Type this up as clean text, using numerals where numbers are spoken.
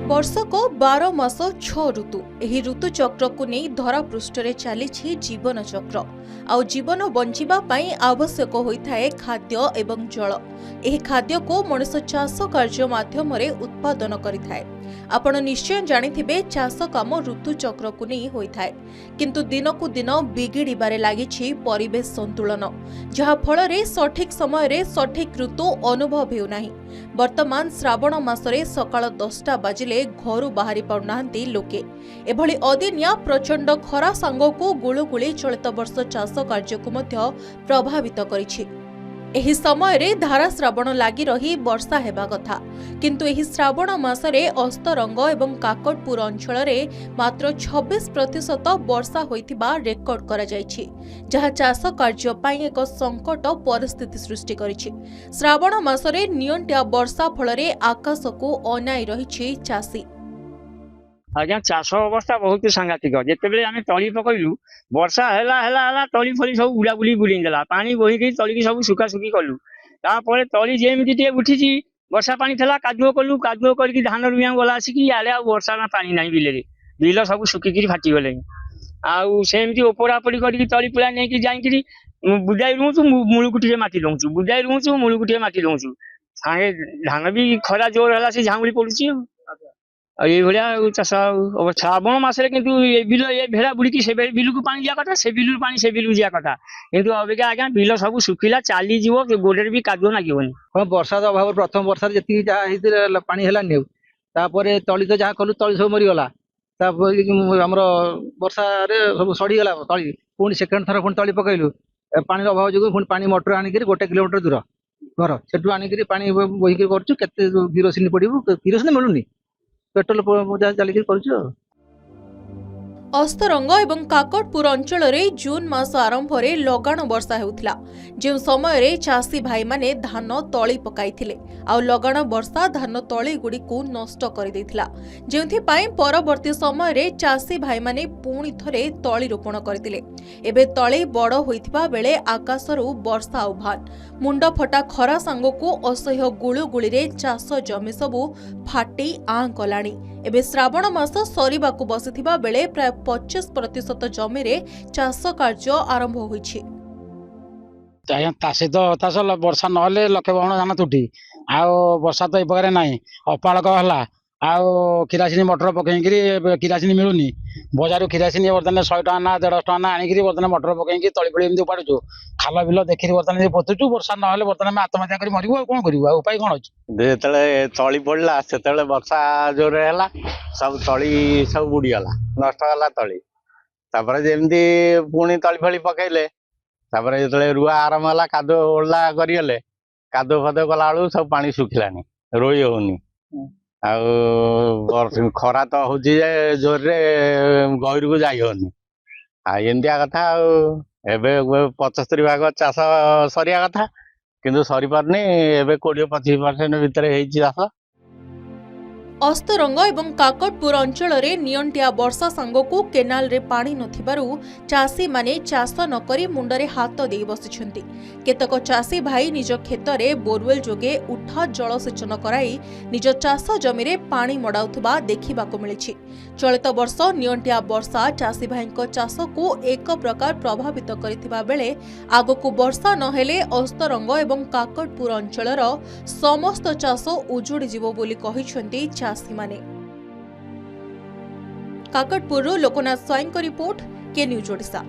वर्षक 12 मास 6 ऋतु एही ऋतु चक्र को नहीं धरा पृष्ठ रे चली जीवन चक्र आउ जीवन बंचिबा पई आवश्यक होइथाए खाद्य एवं जल। एही खाद्य को मनुष्य चाष कार्य माध्यम रे उत्पादन करिथाए। आपण निश्चय जानिथिबे चाष काम ऋतु चक्र को नहीं होइथाए, किंतु दिन को दिन बिगिड़बारे लागिछि परिवेश संतुलन, जहा फल रे सठिक समय रे सठिक ऋतु अनुभव हेउ नाही। वर्तमान श्रावण मासरे सकाळ 10टा बाजिले घरु बाहरी पाउनाहांती लोके। एभली अदिनिया प्रचंड खरा सांगकु गुळुगुळी चलित वर्ष चाष कार्य को मध्य प्रभावित करिछि। एही समय रे धारा श्रावण लागि रही वर्षा हेबा कथा, किंतु एही श्रावण मासरे अस्तरंग एवं काकटपुर अंचल रे मात्र 26% वर्षा होइतिबा रेकर्ड करा जायछि, जहा चाष कार्य पई एक संकट परिस्थिति सृष्टि करिछि। श्रावण मासरे नियंटिया वर्षा फल रे आकाश को अनाई रहिछि चासी। आज्ञा चाष अवस्था बहुत सांघातिक। जितेबाला आम तली पकईलु वर्षा है तली फली सब बुड़ा बुड़ी बुड़ी देला, पानी बोहिकी तली की सब सुखासुखी कलु। तापर तली जेमती टे उठी वर्षा पानी था कादुओ कलु, कादुओ करके धान रुआ गला आसिकी आले आ वर्षा ना पानी ना बिल बिल सब सुखिकी फाटीगले। आमती ओपरापड़ी करके तली पुला नहीं जाकि बुदाई रुचु मूलू टे माटी दौचु, बुदाई रुचु मूलू टे माटी दौचु। सागे धान भी खरा जोर है से झामुड़ी पड़ुची। चाष श्रावण मसरे कि बिल ये भेड़ा बुड़ी से बिल को पानी दिया कथा, से बिल पानी से बिल दिया कथा, किंतु अबिका आज्ञा बिल सब सुखिला चली गोड़े भी कादुओ लगे। वर्षा अभाव प्रथम वर्षा जी पानी है तली तो जहाँ कलु तली सब मरीगला। आम वर्षा सब सड़ीगला तली, पुणी सेकेंड थर पुणी तली पकईलु पानी अभाव जो पुणी पानी मोटर आनिक 1 किलोमीटर दूर घर से आनिक पानी बोहिक कर किरोसिन पड़ू, किरोसिन मिलूनी पेट्रोल चलिए कर। अस्तरंग एवं काकटपुर अंचल रे जून मास आरंभ रे लगाण वर्षा हेउथिला, जे समय रे चासी भाई माने धान तळी पकाइथिले। आ लगाण वर्षा धान तळी गुडी को नष्ट कर देथिला, जेउथि पई परवर्ती समय रे चासी भाई माने पुणी थरे तळी रोपण करथिले। एबे तळी बड़ होइथिबा बेले आकाशरू वर्षा उभान मुंड फटा खरा सांग को असह्य गुळुगुळी रे चाष जमी सबु फाटी आं कलाणी। एबे श्रावण मास सरीबाकू बसिथिबा बेले प्राय 25% जमी रे चाष कार्य आरंभ होइछि। तासे तो तास वर्षा नहले लक्षे बहन धान तुटी आ वर्षा तो एपकार ना अपाड़क है आ किरासिनी मोटर पकईकि किरासिनी मिलूनी बजार किरासिनी बर्तमान 100 टका ना 150 टका ना आनिक बर्तमान मोटर पकईकि तली फली एमती उपाड़ू खाल बिल देखिए बर्तमान पोतुचु। वर्षा ना बर्तमान आत्महत्या कर मरबू आ कौन करूँ उपाय कौन अच्छे। जो तली पड़ा से वर्षा जोर है सब तली सब बुड़ीगला नष्ट गला तली। जमी पुणी तली फली पकईले जो रुआ आरंभ है कादो ओला करगले कादो फादो कला बेलू सब पानी सुखिलानी रोई होनी। खरा तो हूँ जोर गहिर को जाई होनी एमतिया कथा। एबे 75 भाग चाष सरिया कथा किंतु सरी पारनी। एबे 20-25% भितर चाष। अस्तरंग एवं काकटपुर अंचल रे नियंटिया वर्षा सांगकू केनाल रे पानी नथिबारु चासी माने चाष नकरी मुंडरे हाथ देई बसिछंती। केतक चासी भाई निज खेत रे बोरवेल जोगे उठा जलसेचन कराई निज चाष जमी रे पानी मडाउथबा देखिबाको मिलिछि। चलित वर्ष नियंटिया वर्षा चासी भाईको चाष को एक प्रकार प्रभावित करिथिबा बेले आगकू वर्षा नहेले अस्तरंग एवं काकटपुर अंचलर समस्त चाष उजुड़ी जिवो बोली कहिछंती चासी माने। काकटपुर लोकनाथ स्वाईं को रिपोर्ट, के न्यूज ओडिशा।